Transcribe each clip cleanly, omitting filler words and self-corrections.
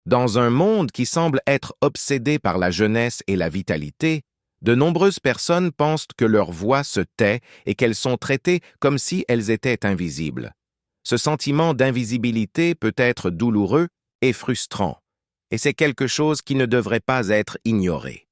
Dans un monde qui semble être obsédé par la jeunesse et la vitalité, de nombreuses personnes pensent que leur voix se tait et qu'elles sont traitées comme si elles étaient invisibles. Ce sentiment d'invisibilité peut être douloureux et frustrant, et c'est quelque chose qui ne devrait pas être ignoré.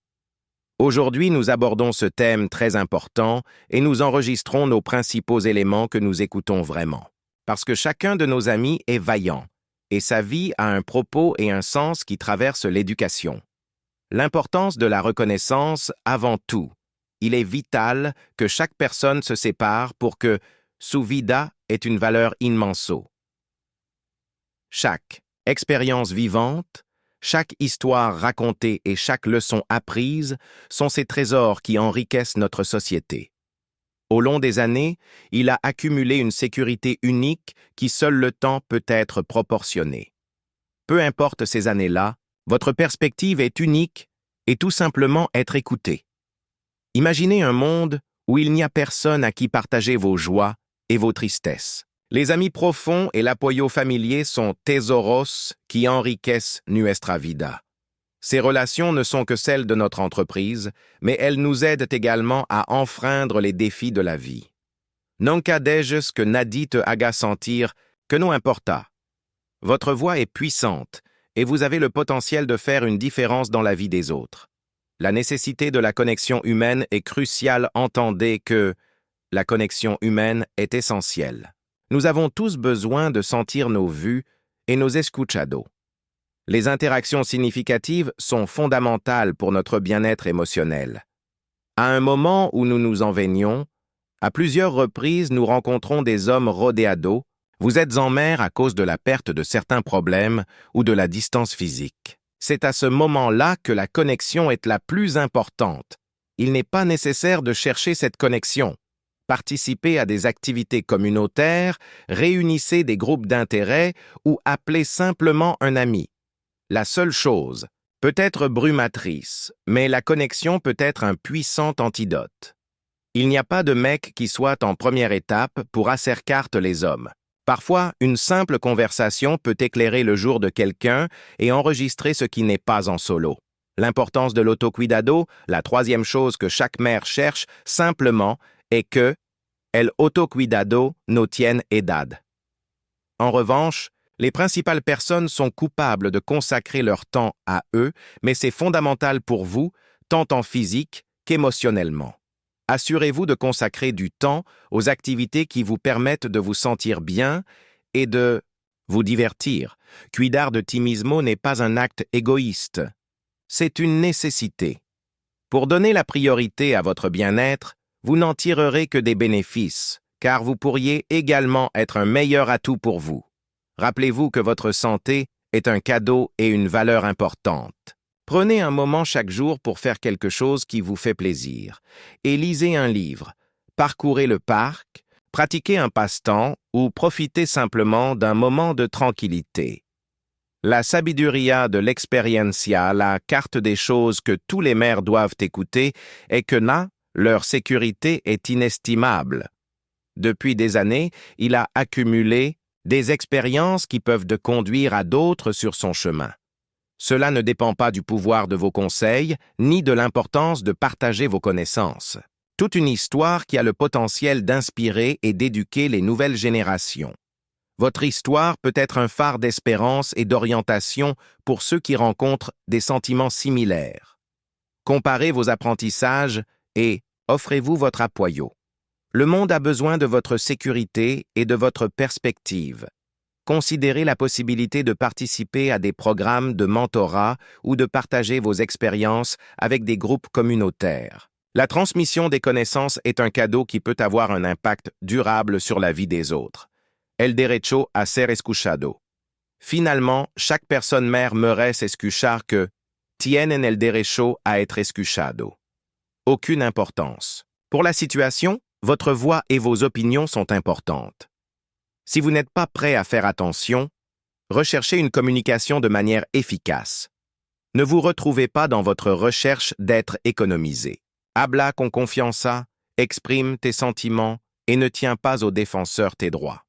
Aujourd'hui, nous abordons ce thème très important et nous enregistrons nos principaux éléments que nous écoutons vraiment. Parce que chacun de nos amis est vaillant, et sa vie a un propos et un sens qui traversent l'éducation. L'importance de la reconnaissance avant tout. Il est vital que chaque personne se sépare pour que su vida ait une valeur immenso. Chaque expérience vivante, chaque histoire racontée et chaque leçon apprise sont ces trésors qui enrichissent notre société. Au long des années, il a accumulé une sécurité unique qui seul le temps peut être proportionné. Peu importe ces années-là, votre perspective est unique et tout simplement être écoutée. Imaginez un monde où il n'y a personne à qui partager vos joies et vos tristesses. Les amis profonds et l'apoyo familier sont tesoros qui enriquecent nuestra vida. Ces relations ne sont que celles de notre entreprise, mais elles nous aident également à enfreindre les défis de la vie. Nunca dejes que nadie te haga sentir que no importa. Votre voix est puissante et vous avez le potentiel de faire une différence dans la vie des autres. La nécessité de la connexion humaine est cruciale. Entendez que la connexion humaine est essentielle. Nous avons tous besoin de sentir nos vues et nos escuchados. Les interactions significatives sont fondamentales pour notre bien-être émotionnel. À un moment où nous nous enveignons, à plusieurs reprises nous rencontrons des hommes rodeados. Vous êtes en mer à cause de la perte de certains problèmes ou de la distance physique. C'est à ce moment-là que la connexion est la plus importante. Il n'est pas nécessaire de chercher cette connexion. Participez à des activités communautaires, réunissez des groupes d'intérêt ou appelez simplement un ami. La seule chose peut être brumatrice, mais la connexion peut être un puissant antidote. Il n'y a pas de mec qui soit en première étape pour acercarte les hommes. Parfois, une simple conversation peut éclairer le jour de quelqu'un et enregistrer ce qui n'est pas en solo. L'importance de l'autocuidado, la troisième chose que chaque mère cherche simplement, est que el autocuidado no tiene edad. En revanche, les principales personnes sont coupables de consacrer leur temps à eux, mais c'est fondamental pour vous, tant en physique qu'émotionnellement. Assurez-vous de consacrer du temps aux activités qui vous permettent de vous sentir bien et de vous divertir. Cuidar de ti mismo n'est pas un acte égoïste. C'est une nécessité. Pour donner la priorité à votre bien-être, vous n'en tirerez que des bénéfices, car vous pourriez également être un meilleur atout pour vous. Rappelez-vous que votre santé est un cadeau et une valeur importante. Prenez un moment chaque jour pour faire quelque chose qui vous fait plaisir et lisez un livre, parcourez le parc, pratiquez un passe-temps ou profitez simplement d'un moment de tranquillité. La sabiduria de l'experiencia, la carte des choses que tous les maires doivent écouter, est que leur sécurité est inestimable. Depuis des années, il a accumulé des expériences qui peuvent de conduire à d'autres sur son chemin. Cela ne dépend pas du pouvoir de vos conseils, ni de l'importance de partager vos connaissances. Toute une histoire qui a le potentiel d'inspirer et d'éduquer les nouvelles générations. Votre histoire peut être un phare d'espérance et d'orientation pour ceux qui rencontrent des sentiments similaires. Comparez vos apprentissages et offrez-vous votre apoyo. Le monde a besoin de votre sécurité et de votre perspective. Considérez la possibilité de participer à des programmes de mentorat ou de partager vos expériences avec des groupes communautaires. La transmission des connaissances est un cadeau qui peut avoir un impact durable sur la vie des autres. El derecho a ser escuchado. Finalement, chaque personne mère merece escuchar que tienen el derecho a être escuchado. Aucune importance. Pour la situation, votre voix et vos opinions sont importantes. Si vous n'êtes pas prêt à faire attention, recherchez une communication de manière efficace. Ne vous retrouvez pas dans votre recherche d'être économisé. Habla con confianza, exprime tes sentiments et ne tiens pas au défenseur tes droits.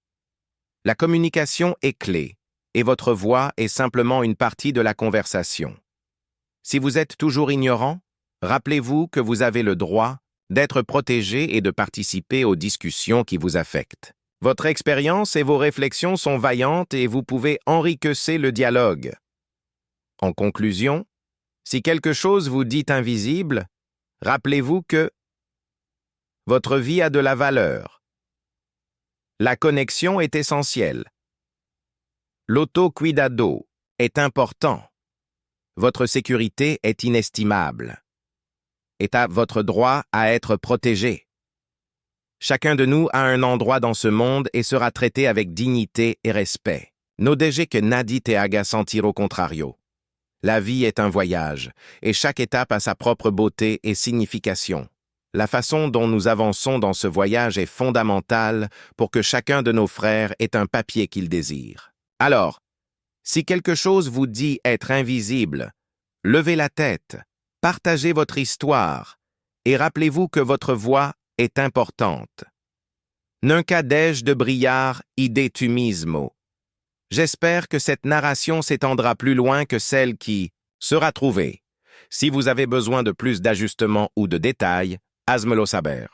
La communication est clé, et votre voix est simplement une partie de la conversation. Si vous êtes toujours ignorant, rappelez-vous que vous avez le droit d'être protégé et de participer aux discussions qui vous affectent. Votre expérience et vos réflexions sont vaillantes et vous pouvez enriquecer le dialogue. En conclusion, si quelque chose vous dit invisible, rappelez-vous que votre vie a de la valeur. La connexion est essentielle. L'autocuidado est important. Votre sécurité est inestimable. Est à votre droit à être protégé. Chacun de nous a un endroit dans ce monde et sera traité avec dignité et respect. No deje que nadie te haga sentir au contrario. La vie est un voyage, et chaque étape a sa propre beauté et signification. La façon dont nous avançons dans ce voyage est fondamentale pour que chacun de nos frères ait un papier qu'il désire. Alors, si quelque chose vous dit être invisible, levez la tête, partagez votre histoire, et rappelez-vous que votre voix est importante. Nunca deje de brillar y de tu mismo. J'espère que cette narration s'étendra plus loin que celle qui sera trouvée. Si vous avez besoin de plus d'ajustements ou de détails, házmelo saber.